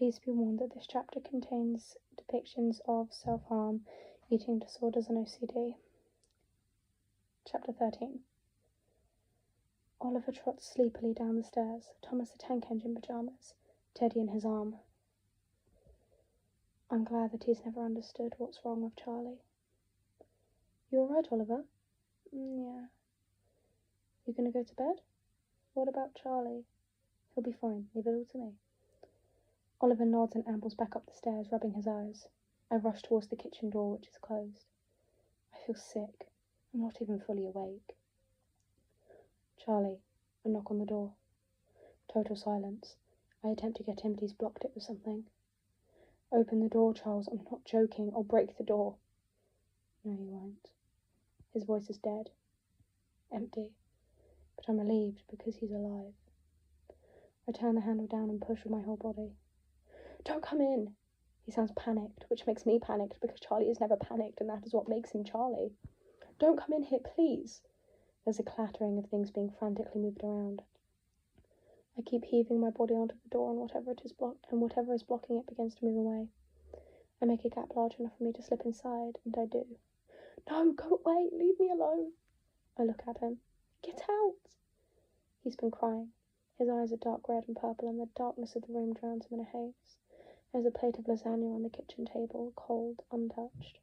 Please be warned that this chapter contains depictions of self-harm, eating disorders, and OCD. Chapter 13. Oliver trots sleepily down the stairs, Thomas a tank engine pyjamas, Teddy in his arm. I'm glad that he's never understood what's wrong with Charlie. You alright, Oliver? Yeah. You gonna go to bed? What about Charlie? He'll be fine. Leave it all to me. Oliver nods and ambles back up the stairs, rubbing his eyes. I rush towards the kitchen door, which is closed. I feel sick. I'm not even fully awake. Charlie. I knock on the door. Total silence. I attempt to get in, but he's blocked it with something. Open the door, Charles. I'm not joking. I'll break the door. No, you won't. His voice is dead. Empty. But I'm relieved because he's alive. I turn the handle down and push with my whole body. Don't come in! He sounds panicked, which makes me panicked because Charlie is never panicked, and that is what makes him Charlie. Don't come in here, please! There's a clattering of things being frantically moved around. I keep heaving my body onto the door, and whatever is blocking it begins to move away. I make a gap large enough for me to slip inside, and I do. No, go away! Leave me alone! I look at him. Get out! He's been crying. His eyes are dark red and purple, and the darkness of the room drowns him in a haze. There's a plate of lasagna on the kitchen table, cold, untouched.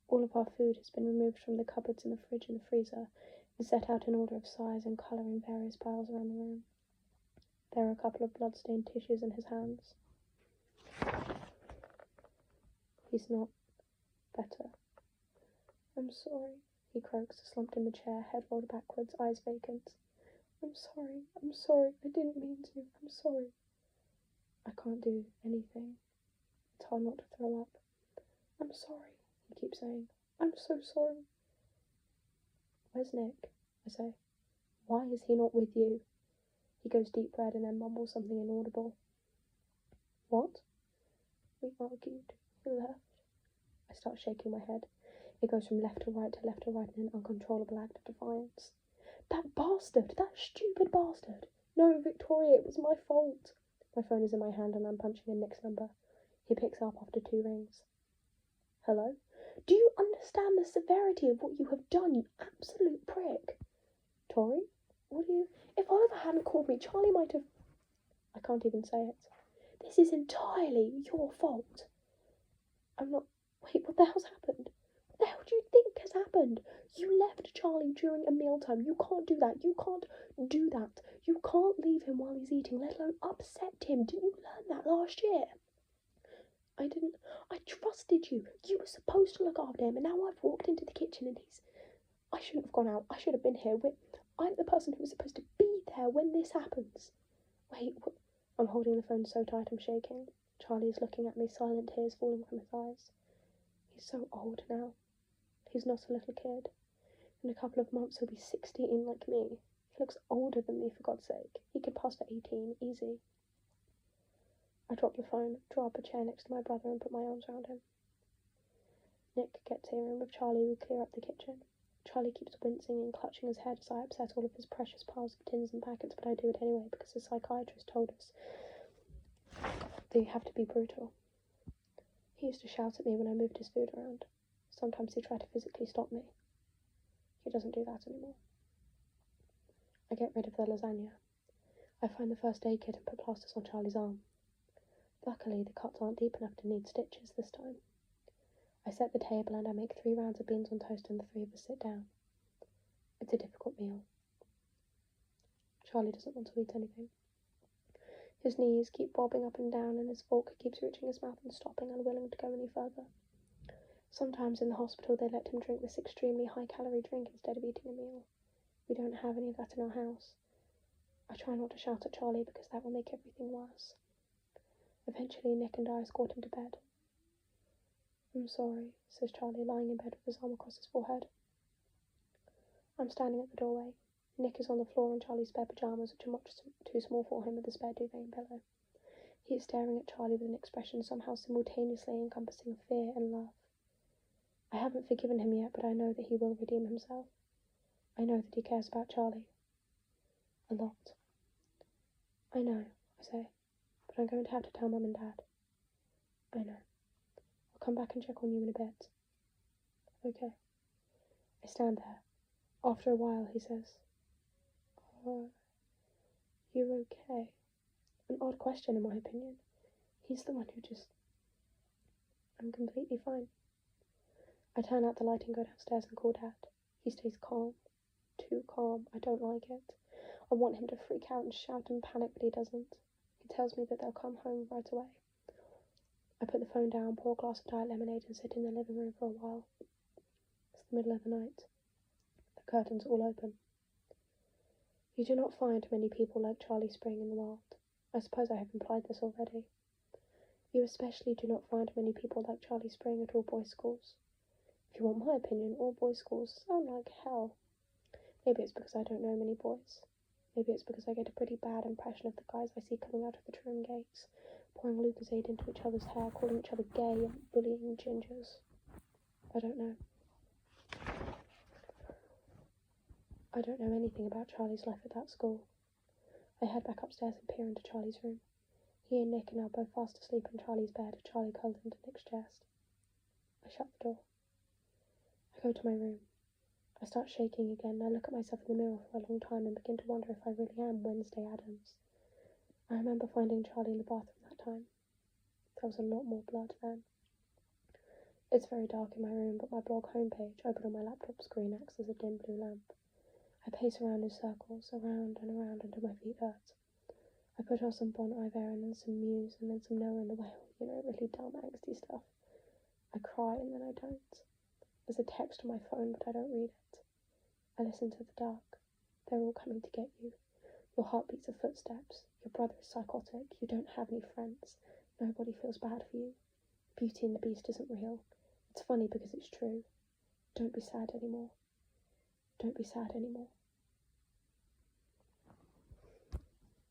All of our food has been removed from the cupboards in the fridge and the freezer, and set out in order of size and colour in various piles around the room. There are a couple of blood-stained tissues in his hands. He's not better. I'm sorry, he croaks, slumped in the chair, head rolled backwards, eyes vacant. I'm sorry, I didn't mean to, I'm sorry. I can't do anything. It's hard not to throw up. I'm sorry, he keeps saying. I'm so sorry. Where's Nick? I say. Why is he not with you? He goes deep red and then mumbles something inaudible. What? We argued. He left. I start shaking my head. It goes from left to right in an uncontrollable act of defiance. That bastard! That stupid bastard! No, Victoria, it was my fault. My phone is in my hand and I'm punching in Nick's number. He picks up after 2 rings. Hello? Do you understand the severity of what you have done, you absolute prick? Tori? What do you... If Oliver hadn't called me, Charlie might have... I can't even say it. This is entirely your fault. I'm not... Wait, what the hell's happened? What the hell do you think has happened? You left Charlie during a mealtime. You can't do that. You can't do that. You can't leave him while he's eating, let alone upset him. Didn't you learn that last year? I didn't. I trusted you. You were supposed to look after him, and now I've walked into the kitchen and he's... I shouldn't have gone out. I should have been here. I'm the person who was supposed to be there when this happens. Wait, what? I'm holding the phone so tight I'm shaking. Charlie is looking at me, silent tears falling from his eyes. He's so old now. He's not a little kid. In a couple of months he'll be 16 like me. He looks older than me, for God's sake. He could pass for 18, easy. I drop the phone, draw up a chair next to my brother and put my arms around him. Nick gets here, and with Charlie we clear up the kitchen. Charlie keeps wincing and clutching his head as I upset all of his precious piles of tins and packets, but I do it anyway because the psychiatrist told us that you have to be brutal. He used to shout at me when I moved his food around. Sometimes he tried to physically stop me. He doesn't do that anymore. I get rid of the lasagna. I find the first aid kit and put plasters on Charlie's arm. Luckily, the cuts aren't deep enough to need stitches this time. I set the table and I make 3 rounds of beans on toast and the 3 of us sit down. It's a difficult meal. Charlie doesn't want to eat anything. His knees keep bobbing up and down and his fork keeps reaching his mouth and stopping, unwilling to go any further. Sometimes in the hospital they let him drink this extremely high-calorie drink instead of eating a meal. We don't have any of that in our house. I try not to shout at Charlie because that will make everything worse. Eventually Nick and I escort him to bed. I'm sorry, says Charlie, lying in bed with his arm across his forehead. I'm standing at the doorway. Nick is on the floor in Charlie's spare pyjamas, which are much too small for him, with a spare duvet and pillow. He is staring at Charlie with an expression somehow simultaneously encompassing fear and love. I haven't forgiven him yet, but I know that he will redeem himself. I know that he cares about Charlie. A lot. I know, I say, but but I'm going to have to tell Mum and Dad. I know. I'll come back and check on you in a bit. Okay. I stand there. After a while, he says, "Are you okay?" An odd question, in my opinion. He's the one who just... I'm completely fine. I turn out the light and go downstairs and call Dad. He stays calm. Too calm. I don't like it. I want him to freak out and shout and panic, but he doesn't. He tells me that they'll come home right away. I put the phone down, pour a glass of diet lemonade, and sit in the living room for a while. It's the middle of the night. The curtains all open. You do not find many people like Charlie Spring in the world. I suppose I have implied this already. You especially do not find many people like Charlie Spring at all boys' schools. If you want my opinion, all boys' schools sound like hell. Maybe it's because I don't know many boys. Maybe it's because I get a pretty bad impression of the guys I see coming out of the trim gates, pouring Lucozade into each other's hair, calling each other gay and bullying gingers. I don't know. I don't know anything about Charlie's life at that school. I head back upstairs and peer into Charlie's room. He and Nick are now both fast asleep in Charlie's bed, Charlie curled into Nick's chest. I shut the door. I go to my room. I start shaking again. I look at myself in the mirror for a long time and begin to wonder if I really am Wednesday Addams. I remember finding Charlie in the bathroom that time. There was a lot more blood then. It's very dark in my room, but my blog homepage, open on my laptop screen, acts as a dim blue lamp. I pace around in circles, around and around until my feet hurt. I put on some Bon Iver and then some Muse and then some Noah and the Whale, really dumb, angsty stuff. I cry and then I don't. There's a text on my phone, but I don't read it. I listen to the dark. They're all coming to get you. Your heart beats of footsteps. Your brother is psychotic. You don't have any friends. Nobody feels bad for you. Beauty and the Beast isn't real. It's funny because it's true. Don't be sad anymore. Don't be sad anymore.